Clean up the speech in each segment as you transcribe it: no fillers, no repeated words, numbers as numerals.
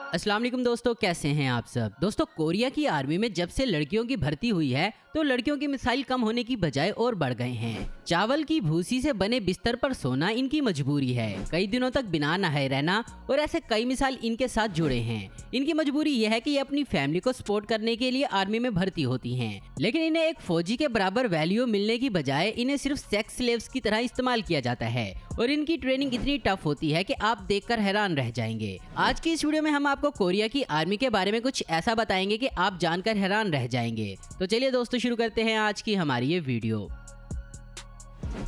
अस्सलाम वालेकुम दोस्तों, कैसे हैं आप सब। दोस्तों, कोरिया की आर्मी में जब से लड़कियों की भर्ती हुई है तो लड़कियों की मिसाइल कम होने की बजाय और बढ़ गए हैं। चावल की भूसी से बने बिस्तर पर सोना इनकी मजबूरी है। कई दिनों तक बिना नहाए रहना और ऐसे कई मिसाइल इनके साथ जुड़े हैं। इनकी मजबूरी यह है कि ये अपनी फैमिली को सपोर्ट करने के लिए आर्मी में भर्ती होती हैं, लेकिन इन्हें एक फौजी के बराबर वैल्यू मिलने की बजाय इन्हें सिर्फ सेक्स स्लेव्स की तरह इस्तेमाल किया जाता है और इनकी ट्रेनिंग इतनी टफ होती है कि आप देखकर हैरान रह जाएंगे। आज की इस वीडियो में हम आपको कोरिया की आर्मी के बारे में कुछ ऐसा बताएंगे कि आप जानकर हैरान रह जाएंगे। तो चलिए दोस्तों, शुरू करते हैं आज की हमारी ये वीडियो।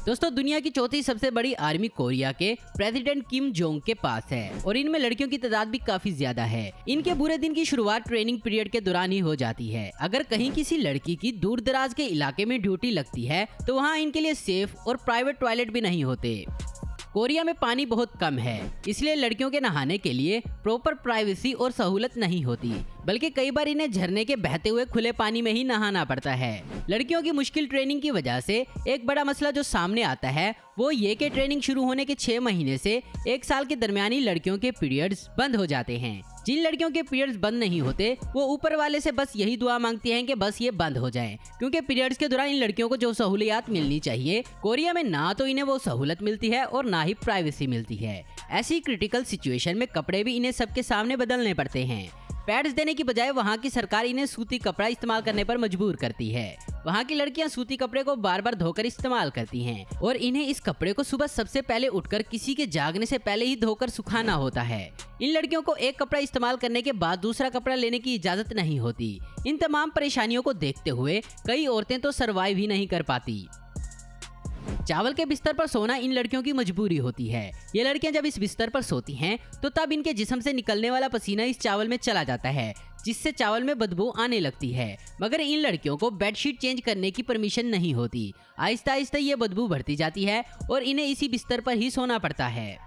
दोस्तों, दुनिया की चौथी सबसे बड़ी आर्मी कोरिया के प्रेसिडेंट किम जोंग के पास है और इनमें लड़कियों की तादाद भी काफी ज्यादा है। इनके बुरे दिन की शुरुआत ट्रेनिंग पीरियड के दौरान ही हो जाती है। अगर कहीं किसी लड़की की दूर दराज के इलाके में ड्यूटी लगती है तो वहाँ इनके लिए सेफ और प्राइवेट टॉयलेट भी नहीं होते। कोरिया में पानी बहुत कम है, इसलिए लड़कियों के नहाने के लिए प्रॉपर प्राइवेसी और सहूलत नहीं होती, बल्कि कई बार इन्हें झरने के बहते हुए खुले पानी में ही नहाना पड़ता है। लड़कियों की मुश्किल ट्रेनिंग की वजह से एक बड़ा मसला जो सामने आता है वो ये कि ट्रेनिंग शुरू होने के 6 महीने से 1 साल के दरमियानी लड़कियों के पीरियड्स बंद हो जाते हैं। जिन लड़कियों के पीरियड्स बंद नहीं होते वो ऊपर वाले से बस यही दुआ मांगती हैं कि बस ये बंद हो जाएं, क्योंकि पीरियड्स के दौरान इन लड़कियों को जो सहूलियत मिलनी चाहिए कोरिया में ना तो इन्हें वो सहूलत मिलती है और ना ही प्राइवेसी मिलती है। ऐसी क्रिटिकल सिचुएशन में कपड़े भी इन्हें सबके सामने बदलने पड़ते हैं। पैड्स देने की बजाय वहाँ की सरकार इन्हें सूती कपड़ा इस्तेमाल करने पर मजबूर करती है। वहाँ की लड़कियाँ सूती कपड़े को बार बार धोकर इस्तेमाल करती हैं और इन्हें इस कपड़े को सुबह सबसे पहले उठकर किसी के जागने से पहले ही धोकर सुखाना होता है। इन लड़कियों को एक कपड़ा इस्तेमाल करने के बाद दूसरा कपड़ा लेने की इजाजत नहीं होती। इन तमाम परेशानियों को देखते हुए कई औरतें तो सरवाइव ही नहीं कर पाती। चावल के बिस्तर पर सोना इन लड़कियों की मजबूरी होती है। ये लड़कियां जब इस बिस्तर पर सोती हैं तो तब इनके जिस्म से निकलने वाला पसीना इस चावल में चला जाता है, जिससे चावल में बदबू आने लगती है। मगर इन लड़कियों को बेडशीट चेंज करने की परमिशन नहीं होती। आहिस्ता आहिस्ता ये बदबू बढ़ती जाती है और इन्हें इसी बिस्तर पर ही सोना पड़ता है।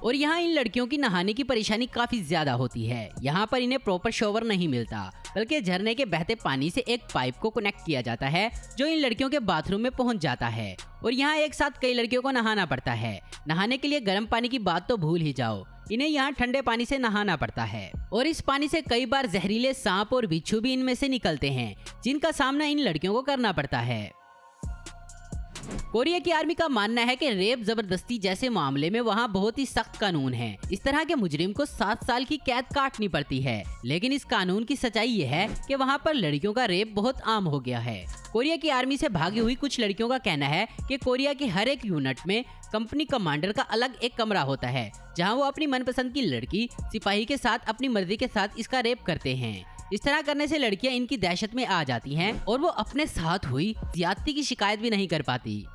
और यहाँ इन लड़कियों की नहाने की परेशानी काफी ज्यादा होती है। यहाँ पर इन्हें प्रॉपर शॉवर नहीं मिलता, बल्कि झरने के बहते पानी से एक पाइप को कनेक्ट किया जाता है जो इन लड़कियों के बाथरूम में पहुँच जाता है और यहाँ एक साथ कई लड़कियों को नहाना पड़ता है। नहाने के लिए गर्म पानी की बात तो भूल ही जाओ, इन्हें यहाँ ठंडे पानी से नहाना पड़ता है और इस पानी से कई बार जहरीले सांप और बिच्छू भी इनमें से निकलते हैं, जिनका सामना इन लड़कियों को करना पड़ता है। कोरिया की आर्मी का मानना है कि रेप जबरदस्ती जैसे मामले में वहाँ बहुत ही सख्त कानून है। इस तरह के मुजरिम को 7 साल की कैद काटनी पड़ती है, लेकिन इस कानून की सच्चाई ये है कि वहाँ पर लड़कियों का रेप बहुत आम हो गया है। कोरिया की आर्मी से भागी हुई कुछ लड़कियों का कहना है कि कोरिया के हर एक यूनिट में कंपनी कमांडर का अलग एक कमरा होता है, जहाँ वो अपनी मनपसंद की लड़की सिपाही के साथ अपनी मर्जी के साथ इसका रेप करते हैं। इस तरह करने से लड़कियां इनकी दहशत में आ जाती हैं और वो अपने साथ हुई ज्यादती की शिकायत भी नहीं कर पाती।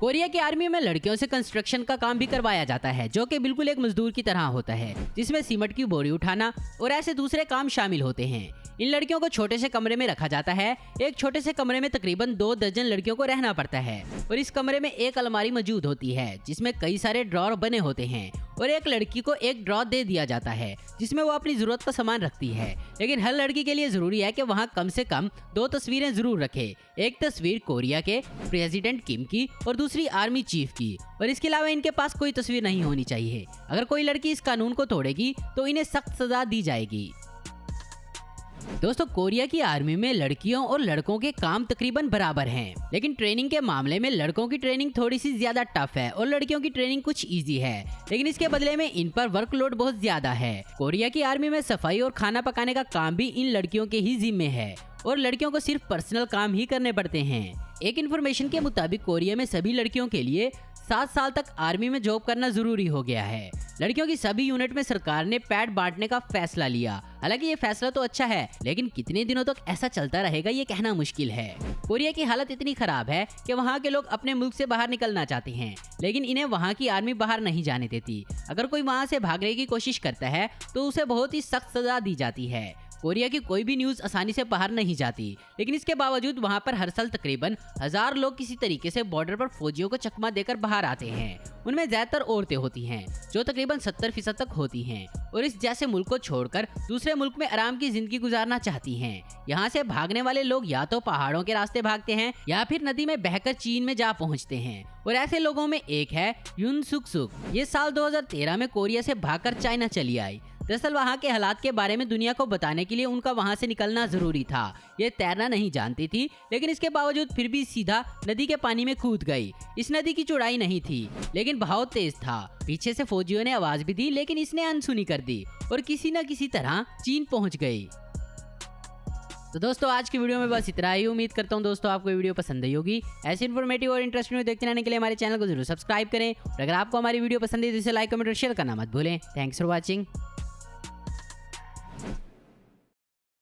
कोरिया की आर्मी में लड़कियों से कंस्ट्रक्शन का काम भी करवाया जाता है, जो कि बिल्कुल एक मजदूर की तरह होता है, जिसमें सीमेंट की बोरी उठाना और ऐसे दूसरे काम शामिल होते हैं। इन लड़कियों को छोटे से कमरे में रखा जाता है। एक छोटे से कमरे में तकरीबन 2 दर्जन लड़कियों को रहना पड़ता है और इस कमरे में एक अलमारी मौजूद होती है जिसमें कई सारे ड्रॉर बने होते हैं और एक लड़की को एक ड्रॉर दे दिया जाता है जिसमें वो अपनी जरूरत का सामान रखती है। लेकिन हर लड़की के लिए जरूरी है कि वहाँ कम से कम 2 तस्वीरें जरूर रखे। एक तस्वीर कोरिया के प्रेसिडेंट किम की और दूसरी आर्मी चीफ की, और इसके अलावा इनके पास कोई तस्वीर नहीं होनी चाहिए। अगर कोई लड़की इस कानून को तोड़ेगी तो इन्हें सख्त सजा दी जाएगी। दोस्तों, कोरिया की आर्मी में लड़कियों और लड़कों के काम तकरीबन बराबर हैं, लेकिन ट्रेनिंग के मामले में लड़कों की ट्रेनिंग थोड़ी सी ज्यादा टफ है और लड़कियों की ट्रेनिंग कुछ इजी है, लेकिन इसके बदले में इन पर वर्कलोड बहुत ज्यादा है। कोरिया की आर्मी में सफाई और खाना पकाने का काम भी इन लड़कियों के ही जिम्मे है और लड़कियों को सिर्फ पर्सनल काम ही करने पड़ते हैं। एक इन्फॉर्मेशन के मुताबिक कोरिया में सभी लड़कियों के लिए 7 साल तक आर्मी में जॉब करना जरूरी हो गया है। लड़कियों की सभी यूनिट में सरकार ने पैड बांटने का फैसला लिया। हालांकि ये फैसला तो अच्छा है, लेकिन कितने दिनों तक ऐसा चलता रहेगा ये कहना मुश्किल है। कोरिया की हालत इतनी खराब है कि वहाँ के लोग अपने मुल्क से बाहर निकलना चाहते हैं, लेकिन इन्हें वहाँ की आर्मी बाहर नहीं जाने देती। अगर कोई वहाँ से भागने की कोशिश करता है तो उसे बहुत ही सख्त सजा दी जाती है। कोरिया की कोई भी न्यूज़ आसानी से बाहर नहीं जाती, लेकिन इसके बावजूद वहां पर हर साल तकरीबन 1000 लोग किसी तरीके से बॉर्डर पर फौजियों को चकमा देकर बाहर आते हैं। उनमें ज्यादातर औरतें होती हैं, जो तकरीबन 70% तक होती हैं और इस जैसे मुल्क को छोड़कर दूसरे मुल्क में आराम की जिंदगी गुजारना चाहती हैं। यहाँ से भागने वाले लोग या तो पहाड़ों के रास्ते भागते हैं या फिर नदी में बहकर चीन में जा पहुँचते हैं और ऐसे लोगों में एक है युन सुक सुक। ये साल 2013 में कोरिया से भागकर चाइना चली आई। दरअसल वहाँ के हालात के बारे में दुनिया को बताने के लिए उनका वहाँ से निकलना जरूरी था। ये तैरना नहीं जानती थी, लेकिन इसके बावजूद फिर भी सीधा नदी के पानी में कूद गई। इस नदी की चौड़ाई नहीं थी, लेकिन बहाव तेज था। पीछे से फौजियों ने आवाज भी दी, लेकिन इसने अनसुनी कर दी और किसी न किसी तरह चीन पहुंच गई। तो दोस्तों आज की वीडियो में बस इतना ही। उम्मीद करता हूँ दोस्तों आपको वीडियो पसंद आई होगी। ऐसे इन्फॉर्मेटिव और इंटरेस्टिंग देखते रहने के लिए हमारे चैनल को जरूर सब्सक्राइब करें। और अगर आपको हमारी वीडियो पसंद है तो इसे लाइक, कमेंट और शेयर करना मत भूलें। Thanks for watching.